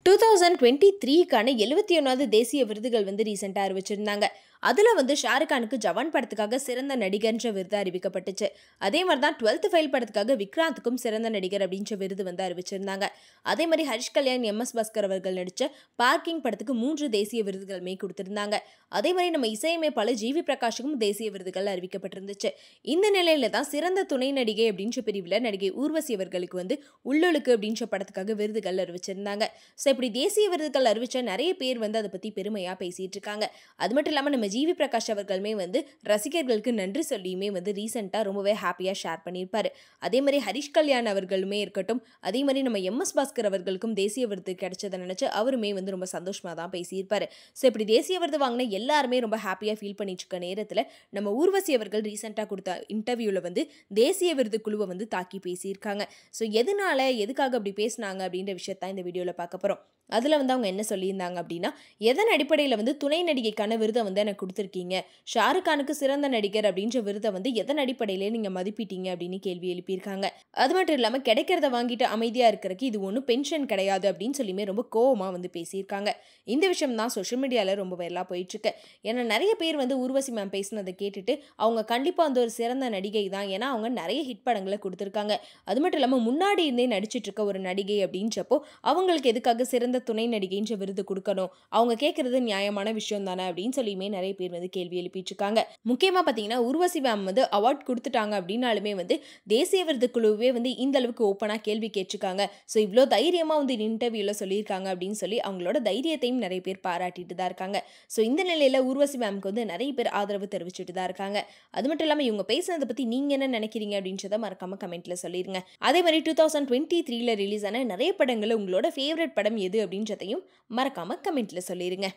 2023க்கான 71வது தேசிய விருதுகள் வந்து ரீசெண்டா அறிவிச்சிருந்தாங்க. அதுல வந்து ஷாருக் கானுக்கு ஜவான் படத்துக்காக சிறந்த நடிகர்ன்ற விருது அறிவிக்கப்பட்டுச்சு. அதே மாதிரி தான் 12th ஃபெயில் படத்துக்காக விக்ராந்துக்கும் சிறந்த நடிகர் அப்படின்ற விருது வந்து அறிவிச்சிருந்தாங்க. அதே மாதிரி ஹரிஷ் கல்யாண், எம்.எஸ். பாஸ்கர் அவர்கள் நடிச்ச பார்க்கிங் படத்துக்கு 3 தேசிய விருதுகளுமே கொடுத்திருந்தாங்க. அதே மாதிரி நம்ம இசையமைப்பாளர் ஜி.வி. பிரகாஷுக்கும் தேசிய விருதுகள் அறிவிக்கப்பட்டிருந்துச்சு. இந்த நிலையில தான் சிறந்த துணை நடிகை அப்படின்ற பிரிவில் நடிகை ஊர்வசி அவர்களுக்கு வந்து உள்ளொழுக்கு அப்படின்ற படத்துக்காக விருதுகள் அறிவிச்சிருந்தாங்க. ஸோ இப்படி தேசிய விருதுகள் அறிவிச்ச நிறைய பேர் வந்து அதை பற்றி பெருமையாக பேசிகிட்டு இருக்காங்க. அது மட்டும் இல்லாமல் நம்ம ஜி.வி. பிரகாஷ் அவர்களுமே வந்து ரசிகர்களுக்கு நன்றி சொல்லியுமே வந்து ரீசெண்டாக ரொம்பவே ஹாப்பியாக ஷேர் பண்ணியிருப்பார். அதே மாதிரி ஹரிஷ் கல்யாண் அவர்களுமே இருக்கட்டும், அதே மாதிரி நம்ம எம்.எஸ். பாஸ்கர் அவர்களுக்கும் தேசிய விருது கிடைச்சதை நினச்சி அவருமே வந்து ரொம்ப சந்தோஷமாக தான் பேசியிருப்பார். ஸோ இப்படி தேசிய விருது வாங்கின எல்லாருமே ரொம்ப ஹாப்பியாக ஃபீல் பண்ணிட்டு இருக்க நேரத்தில் நம்ம ஊர்வசி அவர்கள் ரீசெண்டாக கொடுத்த இன்டர்வியூவில் வந்து தேசிய விருது குழுவை வந்து தாக்கி பேசியிருக்காங்க. ஸோ எதுக்காக அப்படி பேசினாங்க அப்படின்ற விஷயத்தான் இந்த வீடியோவில் பார்க்க போகிறோம். அதில் வந்து அவங்க என்ன சொல்லியிருந்தாங்க அப்படின்னா, எதன் அடிப்படையில் வந்து துணை நடிகைக்கான விருதை வந்து எனக்கு கொடுத்துருக்கீங்க, ஷாருக் கானுக்கு சிறந்த நடிகர் அப்படின்ற விருதை வந்து எதன் அடிப்படையிலே நீங்கள் மதிப்பிட்டீங்க அப்படின்னு கேள்வி எழுப்பியிருக்காங்க. அது மட்டும் இல்லாமல் கிடைக்கிறத வாங்கிட்டு அமைதியாக இருக்கிறதுக்கு இது ஒன்றும் பென்ஷன் கிடையாது அப்படின்னு சொல்லியுமே ரொம்ப கோவமாக வந்து பேசியிருக்காங்க. இந்த விஷயம் தான் சோஷியல் மீடியாவில் ரொம்ப வைரலாக போயிட்டுருக்கு. ஏன்னா நிறைய பேர் வந்து ஊர்வசி மேம் பேசினதை கேட்டுட்டு அவங்க கண்டிப்பாக வந்து ஒரு சிறந்த நடிகை தான், ஏன்னா அவங்க நிறைய ஹிட் படங்களை கொடுத்துருக்காங்க. அது மட்டும் இல்லாமல் முன்னாடி இருந்தே நடிச்சிட்டு இருக்க ஒரு நடிகை அப்படின்றப்போ அவங்களுக்கு எதுக்காக சிறந்த துணை நடிகைன்ற விருது கொடுக்கணும், அவங்க கேட்கறது நியாயமான விஷயம் தானே அப்படின்னு சொல்லியுமே நிறைய பேர் வந்து கேள்வி எழுப்பிட்டு இருக்காங்க. முக்கியமாக பார்த்தீங்கன்னா ஊர்வசி மேம் வந்து அவார்ட் கொடுத்துட்டாங்க அப்படின்னாலுமே வந்து தேசிய விருது குழுவே வந்து இந்த அளவுக்கு ஓப்பனாக கேள்வி கேட்டிருக்காங்க. ஸோ இவ்வளோ தைரியமாக வந்து இன்டர்வியூவில் சொல்லியிருக்காங்க அப்படின்னு சொல்லி அவங்களோட தைரியத்தையும் நிறைய பேர் பாராட்டிட்டு தான் இருக்காங்க. ஸோ இந்த நிலையில் ஊர்வசி மேம்க்கு வந்து நிறைய பேர் ஆதரவு தெரிவிச்சுட்டு தான் இருக்காங்க. அது மட்டும் இல்லாமல் இவங்க பேசுனதை பற்றி நீங்கள் என்ன நினைக்கிறீங்க அப்படின்றத மறக்காம கமெண்ட்ல சொல்லிருங்க. அதே மாதிரி 2023ல ரிலீஸ் ஆன நிறைய படங்கள் உங்களோட ஃபேவரட் படம் எது அப்படின்றதையும் மறக்காம கமெண்ட்ல சொல்லிருங்க.